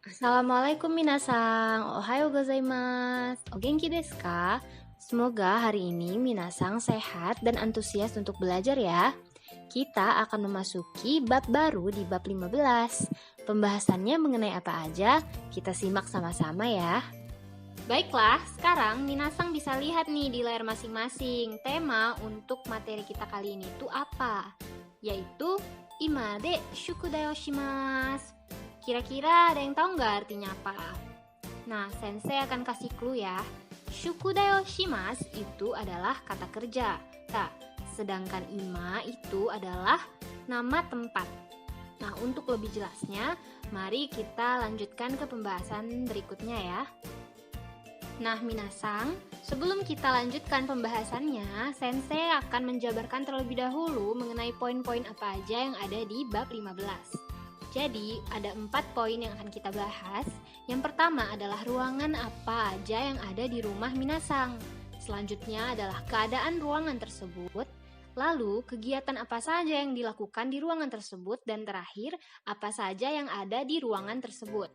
Assalamualaikum minasang, ohayo gozaimasu. O genki desu ka? Semoga hari ini minasang sehat dan antusias untuk belajar ya. Kita akan memasuki bab baru di bab 15. Pembahasannya mengenai apa aja? Kita simak sama-sama ya. Baiklah, sekarang minasang bisa lihat nih di layar masing-masing. Tema untuk materi kita kali ini tuh apa? Yaitu ima de shukudai o shimasu. Kira-kira ada yang tahu nggak artinya apa? Nah, sensei akan kasih clue ya. Shukudai o shimasu itu adalah kata kerja. Nah, sedangkan ima itu adalah nama tempat. Nah, untuk lebih jelasnya, mari kita lanjutkan ke pembahasan berikutnya ya. Nah, minasang, sebelum kita lanjutkan pembahasannya, sensei akan menjabarkan terlebih dahulu mengenai poin-poin apa aja yang ada di bab 15. Jadi, ada 4 poin yang akan kita bahas. Yang pertama adalah ruangan apa aja yang ada di rumah minasang. Selanjutnya adalah keadaan ruangan tersebut. Lalu, kegiatan apa saja yang dilakukan di ruangan tersebut. Dan terakhir, apa saja yang ada di ruangan tersebut.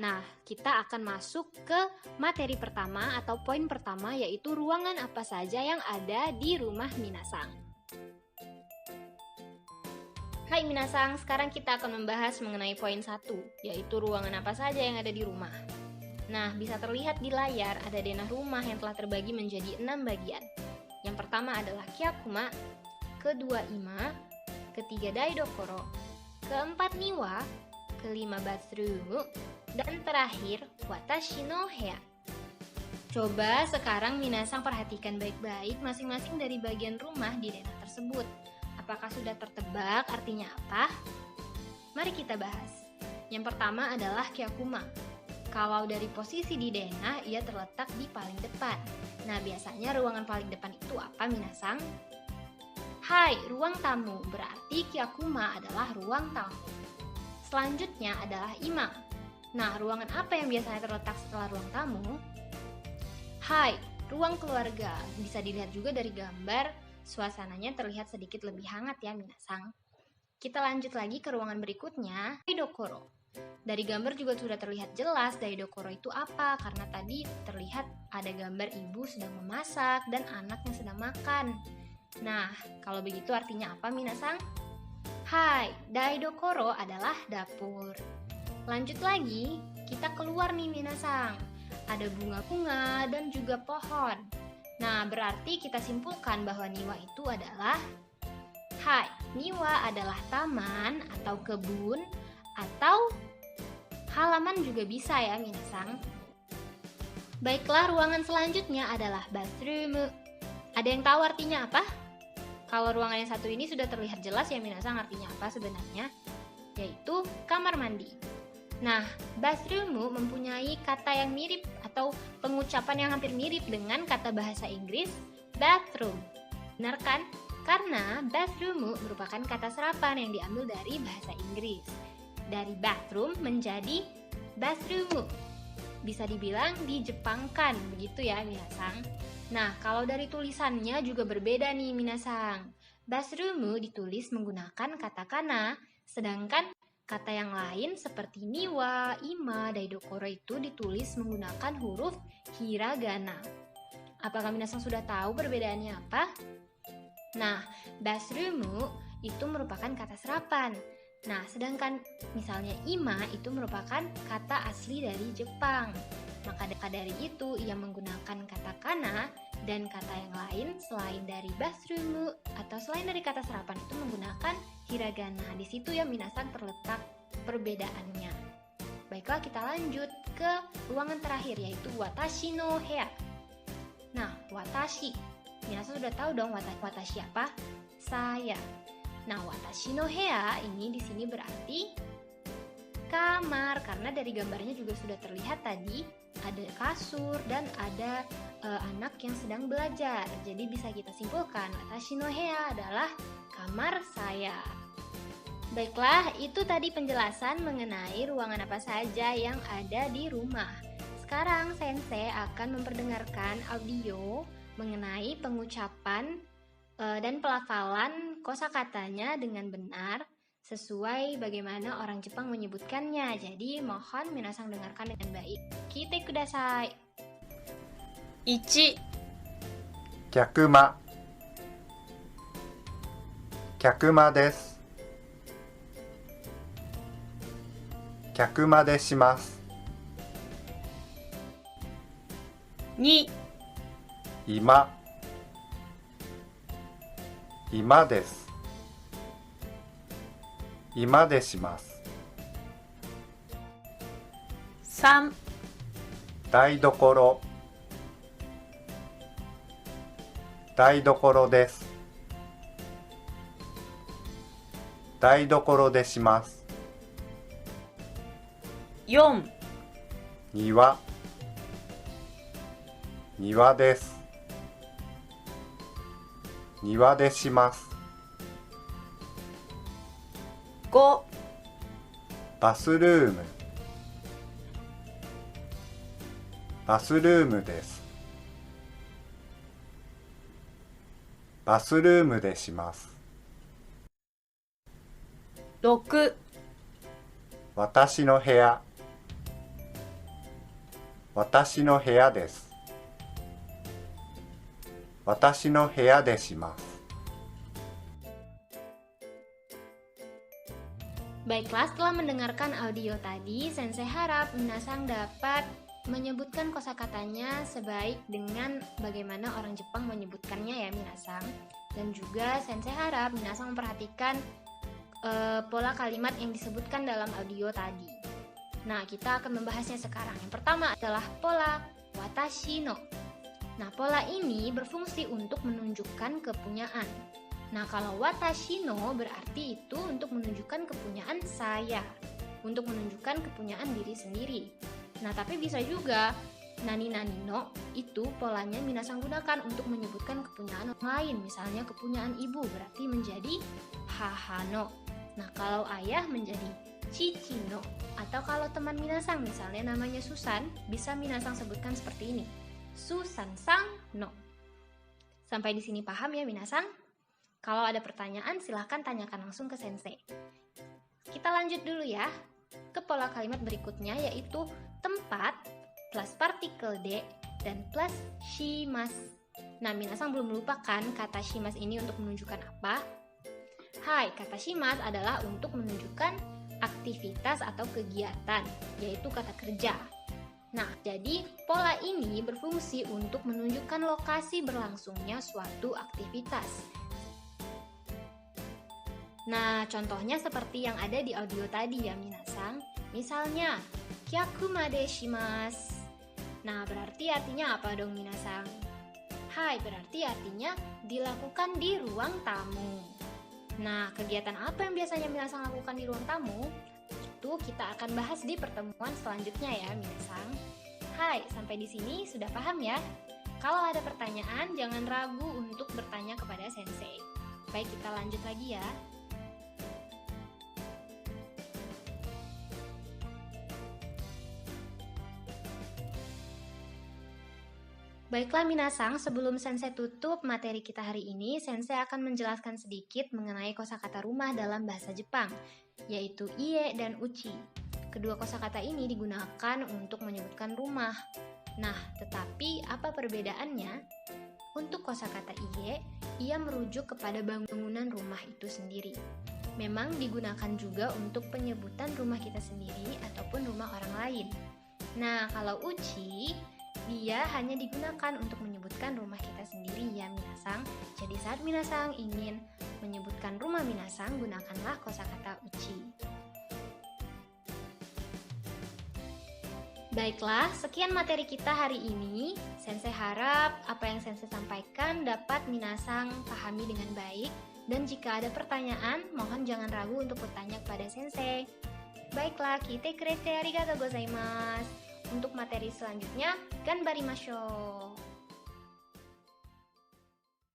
Nah, kita akan masuk ke materi pertama atau poin pertama, yaitu ruangan apa saja yang ada di rumah minasang. Hai minasang, sekarang kita akan membahas mengenai poin 1, yaitu ruangan apa saja yang ada di rumah. Nah, bisa terlihat di layar ada denah rumah yang telah terbagi menjadi 6 bagian. Yang pertama adalah kyakuma, kedua ima, ketiga daidokoro, keempat niwa, kelima bathroom, dan terakhir watashi no heya. Coba sekarang minasang perhatikan baik-baik masing-masing dari bagian rumah di denah tersebut. Apakah sudah tertebak artinya apa? Mari kita bahas. Yang pertama adalah kyakuma. Kalau dari posisi di denah, ia terletak di paling depan. Nah, biasanya ruangan paling depan itu apa, minasang? Hai, ruang tamu. Berarti kyakuma adalah ruang tamu. Selanjutnya adalah ima. Nah, ruangan apa yang biasanya terletak setelah ruang tamu? Hai, ruang keluarga. Bisa dilihat juga dari gambar. Suasananya terlihat sedikit lebih hangat ya minasang. Kita lanjut lagi ke ruangan berikutnya, daidokoro. Dari gambar juga sudah terlihat jelas daidokoro itu apa, karena tadi terlihat ada gambar ibu sedang memasak dan anak yang sedang makan. Nah, kalau begitu artinya apa minasang? Hai, daidokoro adalah dapur. Lanjut lagi, kita keluar nih minasang. Ada bunga-bunga dan juga pohon. Nah, berarti kita simpulkan bahwa niwa itu adalah hai, niwa adalah taman atau kebun atau halaman juga bisa ya minasang. Baiklah, ruangan selanjutnya adalah bathroom. Ada yang tahu artinya apa? Kalau ruangan yang satu ini sudah terlihat jelas ya minasang artinya apa sebenarnya, yaitu kamar mandi. Nah, bathroom mempunyai kata yang mirip atau pengucapan yang hampir mirip dengan kata bahasa Inggris bathroom. Benar kan? Karena bathroom merupakan kata serapan yang diambil dari bahasa Inggris. Dari bathroom menjadi bathroom. Bisa dibilang dijepangkan, begitu ya minasang. Nah, kalau dari tulisannya juga berbeda nih minasang. Bathroom ditulis menggunakan katakana, sedangkan kata yang lain seperti niwa, ima, daidokoro itu ditulis menggunakan huruf hiragana. Apakah minasang sudah tahu perbedaannya apa? Nah, bathroom itu merupakan kata serapan. Nah, sedangkan misalnya ima itu merupakan kata asli dari Jepang. Maka dari itu ia menggunakan katakana dan kata yang lain selain dari bathroom atau selain dari kata serapan itu menggunakan hiragana. Di situ ya minasang terletak perbedaannya. Baiklah, kita lanjut ke ruangan terakhir yaitu watashi no heya. Nah, watashi. Minasang sudah tahu dong watashi apa? Saya. Nah, watashi no heya ini di sini berarti kamar, karena dari gambarnya juga sudah terlihat tadi ada kasur dan ada anak yang sedang belajar. Jadi bisa kita simpulkan watashi no heya adalah kamar saya. Baiklah, itu tadi penjelasan mengenai ruangan apa saja yang ada di rumah. Sekarang sensei akan memperdengarkan audio mengenai pengucapan dan pelafalan kosakatanya dengan benar. sesuai bagaimana orang Jepang menyebutkannya. Jadi mohon minasang dengarkan dengan baik. Kite kudasai. 1、客間客間です客間でします2、今今です今でします3、台所台所です台所でします4、庭庭です庭でします5、バスルームバスルームですバスルームでします6、私の部屋私の部屋です私の部屋でします Baiklah, setelah mendengarkan audio tadi, Sensei harap minasang dapat menyebutkan kosakatanya sebaik dengan bagaimana orang Jepang menyebutkannya ya minasang. Dan juga Sensei harap minasang memperhatikan pola kalimat yang disebutkan dalam audio tadi. Nah, kita akan membahasnya sekarang. Yang pertama adalah pola watashi no. Nah, pola ini berfungsi untuk menunjukkan kepunyaan. Nah, kalau watashi no berarti itu untuk menunjukkan kepunyaan saya, untuk menunjukkan kepunyaan diri sendiri. Nah, tapi bisa juga nani-nani no itu polanya minasang gunakan untuk menyebutkan kepunyaan orang lain. Misalnya kepunyaan ibu berarti menjadi haha no. Nah, kalau ayah menjadi cici no. Atau kalau teman minasang misalnya namanya Susan, bisa minasang sebutkan seperti ini. Susan-sang no. Sampai di sini paham ya minasang? Kalau ada pertanyaan silahkan tanyakan langsung ke sensei. Kita lanjut dulu ya ke pola kalimat berikutnya, yaitu tempat plus partikel de dan plus shimasu. Nah, minasang belum melupakan kata shimasu ini untuk menunjukkan apa? Hai, kata shimasu adalah untuk menunjukkan aktivitas atau kegiatan, yaitu kata kerja. Nah, jadi pola ini berfungsi untuk menunjukkan lokasi berlangsungnya suatu aktivitas. Nah, contohnya seperti yang ada di audio tadi ya minasang. Misalnya, kyakumade shimasu. Nah, berarti artinya apa dong minasang? Hai, berarti artinya dilakukan di ruang tamu. Nah, kegiatan apa yang biasanya minasang lakukan di ruang tamu? Itu kita akan bahas di pertemuan selanjutnya ya minasang. Hai, sampai di sini sudah paham ya? Kalau ada pertanyaan, jangan ragu untuk bertanya kepada sensei. Baik, kita lanjut lagi ya. Baiklah minasang, sebelum sensei tutup materi kita hari ini, sensei akan menjelaskan sedikit mengenai kosakata rumah dalam bahasa Jepang, yaitu ie dan uchi. Kedua kosakata ini digunakan untuk menyebutkan rumah. Nah, tetapi apa perbedaannya? Untuk kosakata ie, ia merujuk kepada bangunan rumah itu sendiri. Memang digunakan juga untuk penyebutan rumah kita sendiri ataupun rumah orang lain. Nah, kalau uchi, dia hanya digunakan untuk menyebutkan rumah kita sendiri ya minasang. Jadi saat minasang ingin menyebutkan rumah minasang, gunakanlah kosakata uchi. Baiklah, sekian materi kita hari ini. Sensei harap apa yang sensei sampaikan dapat minasang pahami dengan baik. Dan jika ada pertanyaan, mohon jangan ragu untuk bertanya kepada sensei. Baiklah, kite kurete arigatou gozaimasu. Untuk materi selanjutnya, ganbarimashou.